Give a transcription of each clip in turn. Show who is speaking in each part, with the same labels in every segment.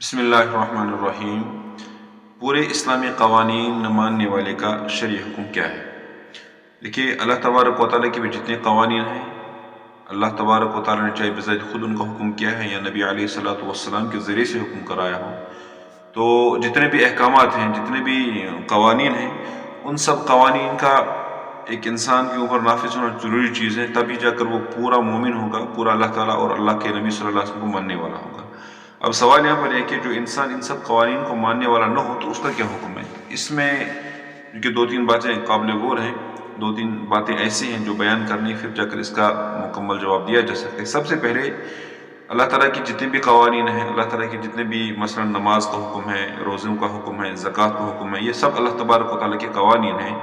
Speaker 1: بسم اللہ الرحمن الرحیم۔ پورے اسلامی قوانین نہ ماننے والے کا شرعی حکم کیا ہے؟ دیکھیے، اللہ تبارک و تعالیٰ کے بھی جتنے قوانین ہیں، اللہ تبارک و تعالیٰ نے چاہے بذات خود ان کا حکم کیا ہے یا نبی علیہ الصلوۃ والسلام کے ذریعے سے حکم کرایا ہو، تو جتنے بھی احکامات ہیں، جتنے بھی قوانین ہیں، ان سب قوانین کا ایک انسان کے اوپر نافذ ہونا ضروری چیز ہے، تبھی جا کر وہ پورا مومن ہوگا، پورا اللہ تعالیٰ اور اللہ کے نبی صلی اللہ علیہ وسلم کو ماننے والا ہوگا۔ اب سوال یہاں پر ہے کہ جو انسان ان سب قوانین کو ماننے والا نہ ہو تو اس کا کیا حکم ہے؟ اس میں کیونکہ دو تین باتیں قابل غور ہیں، دو تین باتیں ایسی ہیں جو بیان کرنی، پھر جا کر اس کا مکمل جواب دیا جا سکتا ہے۔ سب سے پہلے اللہ تعالیٰ کی جتنے بھی قوانین ہیں، اللہ تعالیٰ کے جتنے بھی مثلا نماز کا حکم ہے، روزوں کا حکم ہے، زکوٰۃ کا حکم ہے، یہ سب اللہ تبارک و تعالیٰ کے قوانین ہیں۔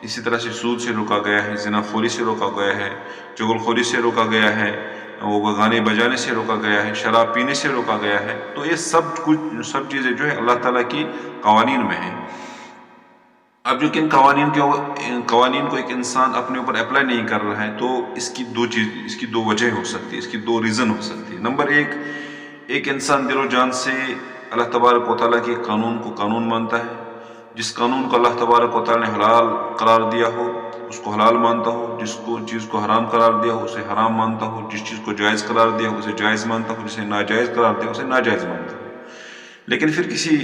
Speaker 1: اسی طرح سے سود سے روکا گیا ہے، زنا خوری سے روکا گیا ہے، چغل خوری سے روکا گیا ہے، وہ گانے بجانے سے روکا گیا ہے، شراب پینے سے روکا گیا ہے۔ تو یہ سب چیزیں جو ہے اللہ تعالیٰ کی قوانین میں ہیں۔ اب جو کہ ان قوانین کو ایک انسان اپنے اوپر اپلائی نہیں کر رہا ہے، تو اس کی دو وجہ ہو سکتی ہے، اس کی دو ریزن ہو سکتی ہے۔ نمبر ایک انسان دل و جان سے اللہ تبارک و تعالیٰ کے قانون کو قانون مانتا ہے، جس قانون کو اللہ تبارک و تعالیٰ نے حلال قرار دیا ہو اس کو حلال مانتا ہو، جس چیز کو حرام قرار دیا ہو اسے حرام مانتا ہو، جس چیز کو جائز قرار دیا ہو اسے جائز مانتا ہو، جسے ناجائز قرار دیا ہو اسے ناجائز مانتا ہو۔ لیکن پھر کسی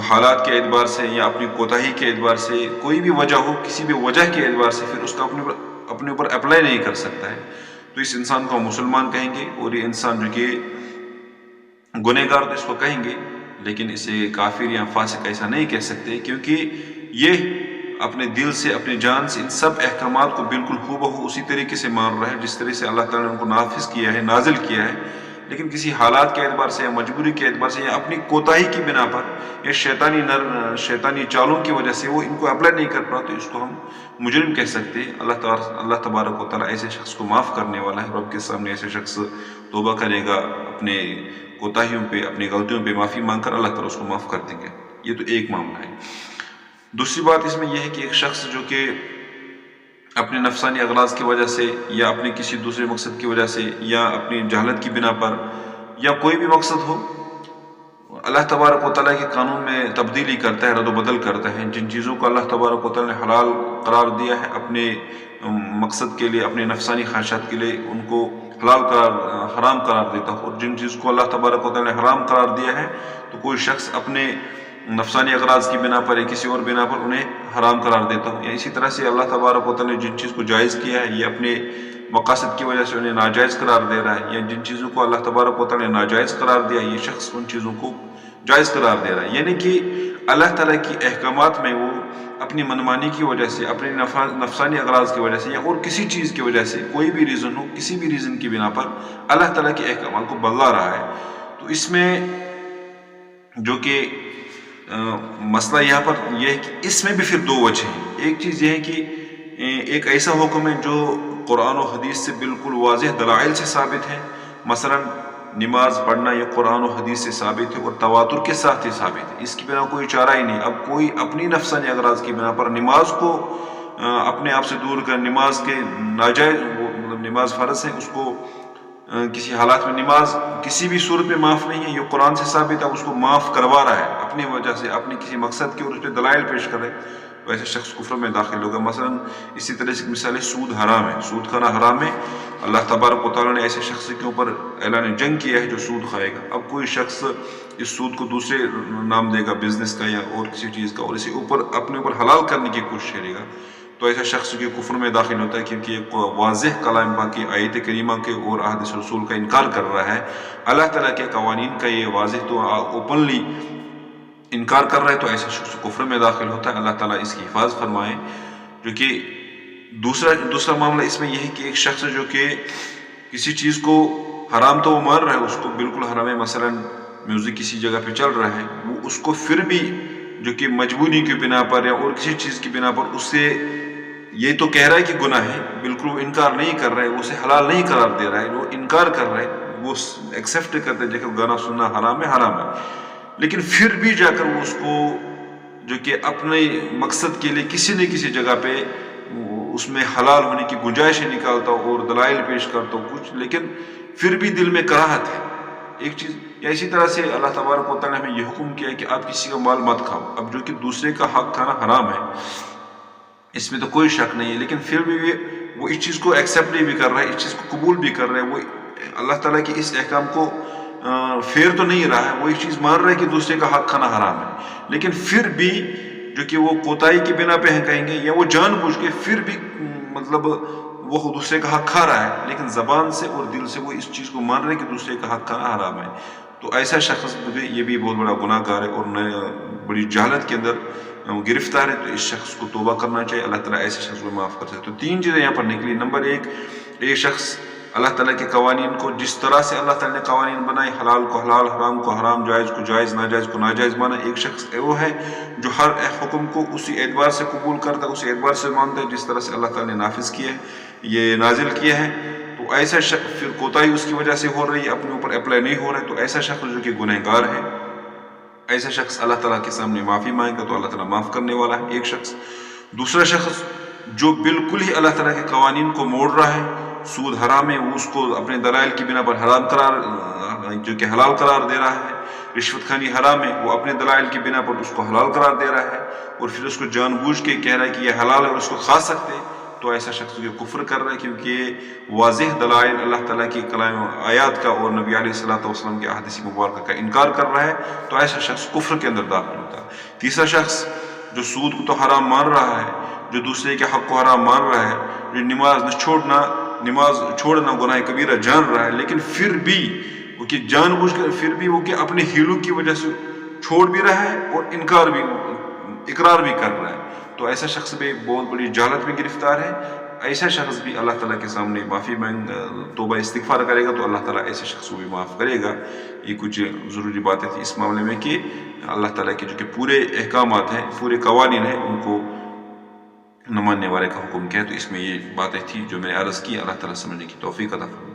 Speaker 1: حالات کے اعتبار سے یا اپنی کوتاہی کے اعتبار سے، کوئی بھی وجہ ہو، کسی بھی وجہ کے اعتبار سے پھر اس کا اپنے اوپر اپلائی نہیں کر سکتا ہے، تو اس انسان کو ہم مسلمان کہیں گے، اور یہ انسان جو کہ گنہگار تو اس کو کہیں گے، لیکن اسے کافر یا فاسق ایسا نہیں کہہ سکتے، کیونکہ یہ اپنے دل سے، اپنی جان سے ان سب احکامات کو بالکل ہو بہو اسی طریقے سے مان رہا ہے جس طرح سے اللہ تعالیٰ نے ان کو نافذ کیا ہے، نازل کیا ہے، لیکن کسی حالات کے اعتبار سے یا مجبوری کے اعتبار سے یا اپنی کوتاہی کی بنا پر یا شیطانی چالوں کی وجہ سے وہ ان کو اپلائی نہیں کر پا، تو اس کو ہم مجرم کہہ سکتے ہیں۔ اللہ تبارک و تعالیٰ ایسے شخص کو معاف کرنے والا ہے، رب کے سامنے ایسے شخص توبہ کرے گا، اپنے کوتاہیوں پہ، اپنی غلطیوں پہ معافی مانگ کر اللہ تعالیٰ اس کو معاف کر دیں گے۔ یہ تو ایک معاملہ ہے۔ دوسری بات اس میں یہ ہے کہ ایک شخص جو کہ اپنے نفسانی اغراض کی وجہ سے یا اپنے کسی دوسرے مقصد کی وجہ سے یا اپنی جہالت کی بنا پر یا کوئی بھی مقصد ہو، اللہ تبارک و تعالیٰ کے قانون میں تبدیلی کرتا ہے، رد و بدل کرتا ہے، جن چیزوں کو اللہ تبارک و تعالیٰ نے حلال قرار دیا ہے اپنے مقصد کے لیے، اپنے نفسانی خواہشات کے لیے، ان کو حرام قرار دیتا ہو، اور جن چیز کو اللہ تبارک و تعالیٰ نے حرام قرار دیا ہے تو کوئی شخص اپنے نفسانی اغراض کی بنا پر یا کسی اور بنا پر انہیں حرام قرار دیتا ہو، یا اسی طرح سے اللہ تبارک و تعالیٰ نے جن چیز کو جائز کیا ہے یہ اپنے مقاصد کی وجہ سے انہیں ناجائز قرار دے رہا ہے، یا جن چیزوں کو اللہ تبارک و تعالیٰ نے ناجائز قرار دیا یہ شخص ان چیزوں کو جائز قرار دے رہا ہے۔ یعنی کہ اللہ تعالیٰ کی احکامات میں وہ اپنی منمانی کی وجہ سے، اپنی نفسانی اغراض کی وجہ سے یا اور کسی چیز کی وجہ سے، کوئی بھی ریزن ہو، کسی بھی ریزن کی بنا پر اللہ تعالیٰ کے احکامات کو بدلا رہا ہے۔ تو اس میں جو کہ مسئلہ یہاں پر یہ ہے کہ اس میں بھی پھر دو وجہ ہیں۔ ایک چیز یہ ہے کہ ایک ایسا حکم ہے جو قرآن و حدیث سے بالکل واضح دلائل سے ثابت ہے، مثلا نماز پڑھنا یہ قرآن و حدیث سے ثابت ہے اور تواتر کے ساتھ ہی ثابت ہے، اس کی بنا کوئی چارہ ہی نہیں۔ اب کوئی اپنی نفسانی اغراض کی بنا پر نماز کو اپنے آپ سے دور کر، نماز کے ناجائز، مطلب نماز فرض ہے، اس کو کسی حالات میں نماز کسی بھی صورت میں معاف نہیں ہے، یہ قرآن سے ثابت ہے، اب اس کو معاف کروا رہا ہے اپنی وجہ سے، اپنے کسی مقصد کی، اور اس پہ دلائل پیش کر رہے، تو ایسے شخص کفر میں داخل ہوگا۔ مثلا اسی طرح سے مثال ہے، سود حرام ہے، سود کھانا حرام ہے، اللہ تبارک و تعالیٰ نے ایسے شخص کے اوپر اعلان جنگ کیا ہے جو سود کھائے گا۔ اب کوئی شخص اس سود کو دوسرے نام دے گا، بزنس کا یا اور کسی چیز کا، اور اسے اپنے اوپر حلال کرنے کی کوشش کرے گا، تو ایسا شخص جو کفر میں داخل ہوتا ہے، کیونکہ ایک واضح کلام پاک کی آیت کریمہ کے اور احادیث رسول کا انکار کر رہا ہے، اللہ تعالیٰ کے قوانین کا یہ واضح تو اوپنلی انکار کر رہا ہے، تو ایسا شخص کفر میں داخل ہوتا ہے۔ اللہ تعالیٰ اس کی حفاظت فرمائے۔ جو کہ دوسرا معاملہ اس میں یہ ہے کہ ایک شخص جو کہ کسی چیز کو حرام تو وہ مان رہا ہے، اس کو بالکل حرام ہے، مثلا میوزک کسی جگہ پہ چل رہا ہے، وہ اس کو پھر بھی جو کہ مجبوری کی بنا پر یا اور کسی چیز کی بنا پر اس سے یہ تو کہہ رہا ہے کہ گناہ ہے، بالکل وہ انکار نہیں کر رہا ہے، وہ اسے حلال نہیں قرار دے رہا ہے، وہ انکار کر رہا ہے، وہ ایکسیپٹ کرتا ہے کہ گانا سننا حرام ہے، لیکن پھر بھی جا کر وہ اس کو جو کہ اپنے مقصد کے لیے کسی نہ کسی جگہ پہ اس میں حلال ہونے کی گنجائشیں نکالتا ہو اور دلائل پیش کرتا ہو کچھ، لیکن پھر بھی دل میں کراہت ہے، ایک چیز یا اسی طرح سے اللہ تبارک و تعالیٰ نے ہمیں یہ حکم کیا ہے کہ آپ کسی کا مال مت کھاؤ. اب جو کہ دوسرے کا حق کھانا حرام ہے اس میں تو کوئی شک نہیں ہے، لیکن پھر بھی وہ اس چیز کو ایکسیپٹ بھی کر رہا ہے، اس چیز کو قبول بھی کر رہا ہے، وہ اللہ تعالیٰ کی اس احکام کو پھیر تو نہیں رہا ہے، وہ ایک چیز مان رہا ہے کہ دوسرے کا حق کھانا حرام ہے، لیکن پھر بھی جو کہ وہ کوتاہی کی بنا پہ ہیں کہیں گے یا وہ جان بوجھ کے پھر بھی مطلب وہ دوسرے کا حق کھا رہا ہے، لیکن زبان سے اور دل سے وہ اس چیز کو مان رہے کہ دوسرے کا حق کھانا حرام ہے. تو ایسا شخص یہ بھی بہت بڑا گناہ گار ہے اور بڑی جہالت کے اندر گرفتار ہے. تو اس شخص کو توبہ کرنا چاہیے، اللہ تعالیٰ ایسے شخص کو معاف کر سکتے. تو 3 چیزیں یہاں پر نکلی. نمبر 1، ایک شخص اللہ تعالیٰ کے قوانین کو جس طرح سے اللہ تعالیٰ نے قوانین بنائے، حلال کو حلال، حرام کو حرام، جائز کو جائز، ناجائز کو ناجائز مانا. ایک شخص وہ ہے جو ہر حکم کو اسی اعتبار سے قبول کرتا ہے، اسی اعتبار سے مانتا ہے جس طرح سے اللہ تعالیٰ نے نافذ کیا ہے، یہ نازل کیا ہے. تو ایسا شخص پھر کوتاہی اس کی وجہ سے ہو رہی ہے، اپنے اوپر اپلائی نہیں ہو رہا ہے، تو ایسا شخص جو کہ گنہگار ہے، ایسا شخص اللہ تعالیٰ کے سامنے معافی مانگے گا تو اللہ تعالیٰ معاف کرنے والا ہے. ایک شخص. دوسرا شخص جو بالکل ہی اللہ تعالیٰ کے قوانین کو موڑ رہا ہے، سود حرام ہے، وہ اس کو اپنے دلائل کی بنا پر حرام قرار جو کہ حلال قرار دے رہا ہے. رشوت خوانی حرام ہے، وہ اپنے دلائل کی بنا پر اس کو حلال قرار دے رہا ہے اور پھر اس کو جان بوجھ کے کہہ رہا ہے کہ یہ حلال ہے اور اس کو کھا سکتے ہیں. تو ایسا شخص جو کفر کر رہا ہے، کیونکہ واضح دلائل اللہ تعالیٰ کی کلام آیات کا اور نبی علیہ الصلوۃ والسلام کے احادیث مبارکہ کا انکار کر رہا ہے، تو ایسا شخص کفر کے اندر داخل ہوتا ہے. تیسرا شخص جو سود کو تو حرام مان رہا ہے، جو دوسرے کے حق کو حرام مان رہا ہے، جو نماز چھوڑنا گناہ کبیرہ جان رہا ہے، لیکن پھر بھی وہ کہ جان بوجھ کر پھر بھی وہ کہ اپنے ہیلوں کی وجہ سے چھوڑ بھی رہا ہے اور اقرار بھی کر رہا ہے. تو ایسا شخص بھی بہت بڑی جہالت میں گرفتار ہے. ایسا شخص بھی اللہ تعالیٰ کے سامنے معافی توبہ استغفار کرے گا تو اللہ تعالیٰ ایسے شخص کو بھی معاف کرے گا. یہ کچھ ضروری باتیں تھیں اس معاملے میں کہ اللہ تعالیٰ کے جو کہ پورے احکامات ہیں، پورے قوانین ہیں، ان کو نہ ماننے والے کا حکم کیا ہے. تو اس میں یہ باتیں تھیں جو میں نے عرض کی. اللہ تعالیٰ سمجھنے کی توفیق عطا فرمائے.